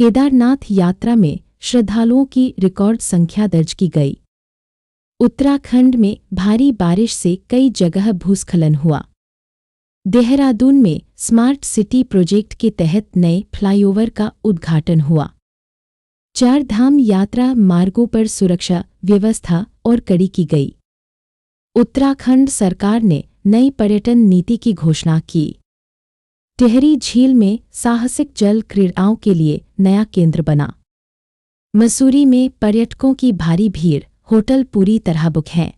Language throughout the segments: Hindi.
केदारनाथ यात्रा में श्रद्धालुओं की रिकॉर्ड संख्या दर्ज की गई। उत्तराखंड में भारी बारिश से कई जगह भूस्खलन हुआ। देहरादून में स्मार्ट सिटी प्रोजेक्ट के तहत नए फ्लाईओवर का उद्घाटन हुआ। चार धाम यात्रा मार्गों पर सुरक्षा व्यवस्था और कड़ी की गई। उत्तराखंड सरकार ने नई पर्यटन नीति की घोषणा की। टिहरी झील में साहसिक जल क्रीड़ाओं के लिए नया केंद्र बना। मसूरी में पर्यटकों की भारी भीड़, होटल पूरी तरह बुक हैं।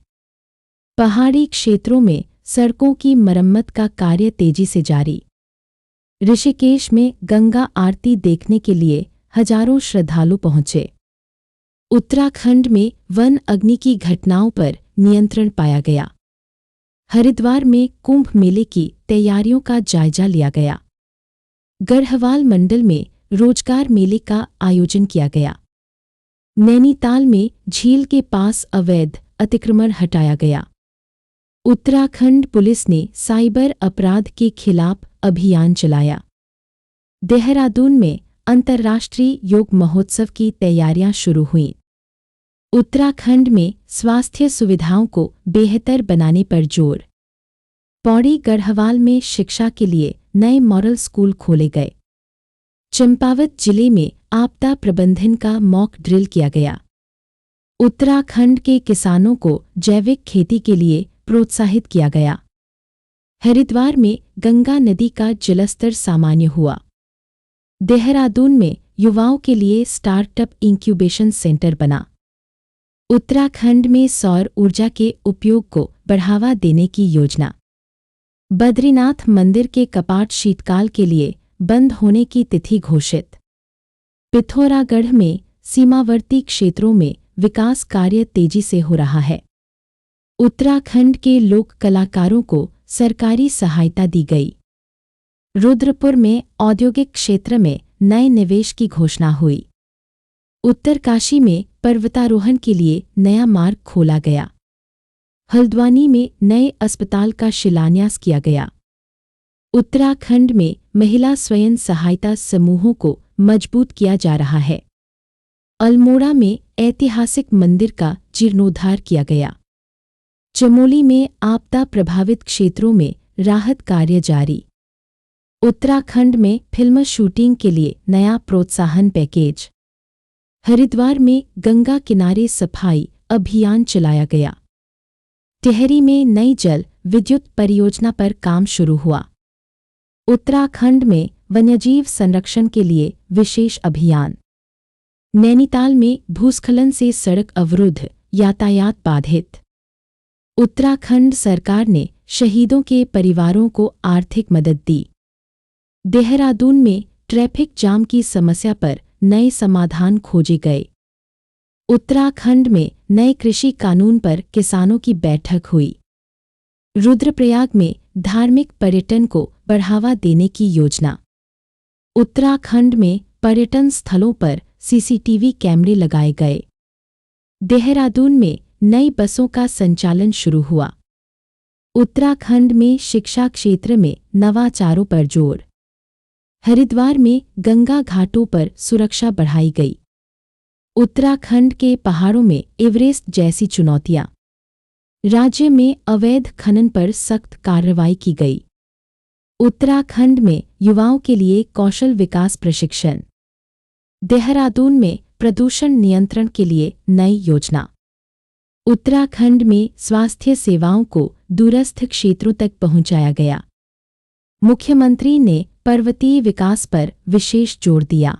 पहाड़ी क्षेत्रों में सड़कों की मरम्मत का कार्य तेजी से जारी। ऋषिकेश में गंगा आरती देखने के लिए हजारों श्रद्धालु पहुंचे। उत्तराखंड में वन अग्नि की घटनाओं पर नियंत्रण पाया गया। हरिद्वार में कुंभ मेले की तैयारियों का जायजा लिया गया। गढ़वाल मंडल में रोजगार मेले का आयोजन किया गया। नैनीताल में झील के पास अवैध अतिक्रमण हटाया गया। उत्तराखंड पुलिस ने साइबर अपराध के खिलाफ अभियान चलाया। देहरादून में अंतर्राष्ट्रीय योग महोत्सव की तैयारियां शुरू हुईं। उत्तराखंड में स्वास्थ्य सुविधाओं को बेहतर बनाने पर जोर। पौड़ी गढ़वाल में शिक्षा के लिए नए मॉडल स्कूल खोले गए। चंपावत जिले में आपदा प्रबंधन का मॉक ड्रिल किया गया। उत्तराखंड के किसानों को जैविक खेती के लिए प्रोत्साहित किया गया। हरिद्वार में गंगा नदी का जलस्तर सामान्य हुआ। देहरादून में युवाओं के लिए स्टार्टअप इंक्यूबेशन सेंटर बना। उत्तराखंड में सौर ऊर्जा के उपयोग को बढ़ावा देने की योजना। बद्रीनाथ मंदिर के कपाट शीतकाल के लिए बंद होने की तिथि घोषित। पिथौरागढ़ में सीमावर्ती क्षेत्रों में विकास कार्य तेजी से हो रहा है। उत्तराखंड के लोक कलाकारों को सरकारी सहायता दी गई। रुद्रपुर में औद्योगिक क्षेत्र में नए निवेश की घोषणा हुई। उत्तरकाशी में पर्वतारोहण के लिए नया मार्ग खोला गया। हल्द्वानी में नए अस्पताल का शिलान्यास किया गया। उत्तराखंड में महिला स्वयं सहायता समूहों को मजबूत किया जा रहा है। अल्मोड़ा में ऐतिहासिक मंदिर का जीर्णोद्धार किया गया। चमोली में आपदा प्रभावित क्षेत्रों में राहत कार्य जारी। उत्तराखंड में फिल्म शूटिंग के लिए नया प्रोत्साहन पैकेज। हरिद्वार में गंगा किनारे सफाई अभियान चलाया गया। टिहरी में नई जल विद्युत परियोजना पर काम शुरू हुआ। उत्तराखंड में वन्यजीव संरक्षण के लिए विशेष अभियान। नैनीताल में भूस्खलन से सड़क अवरुद्ध, यातायात बाधित। उत्तराखंड सरकार ने शहीदों के परिवारों को आर्थिक मदद दी। देहरादून में ट्रैफिक जाम की समस्या पर नए समाधान खोजे गए। उत्तराखंड में नए कृषि कानून पर किसानों की बैठक हुई। रुद्रप्रयाग में धार्मिक पर्यटन को बढ़ावा देने की योजना। उत्तराखंड में पर्यटन स्थलों पर सीसीटीवी कैमरे लगाए गए। देहरादून में नई बसों का संचालन शुरू हुआ। उत्तराखंड में शिक्षा क्षेत्र में नवाचारों पर जोर। हरिद्वार में गंगा घाटों पर सुरक्षा बढ़ाई गई। उत्तराखंड के पहाड़ों में एवरेस्ट जैसी चुनौतियां। राज्य में अवैध खनन पर सख्त कार्रवाई की गई। उत्तराखंड में युवाओं के लिए कौशल विकास प्रशिक्षण। देहरादून में प्रदूषण नियंत्रण के लिए नई योजना। उत्तराखंड में स्वास्थ्य सेवाओं को दूरस्थ क्षेत्रों तक पहुंचाया गया। मुख्यमंत्री ने पर्वतीय विकास पर विशेष जोर दिया।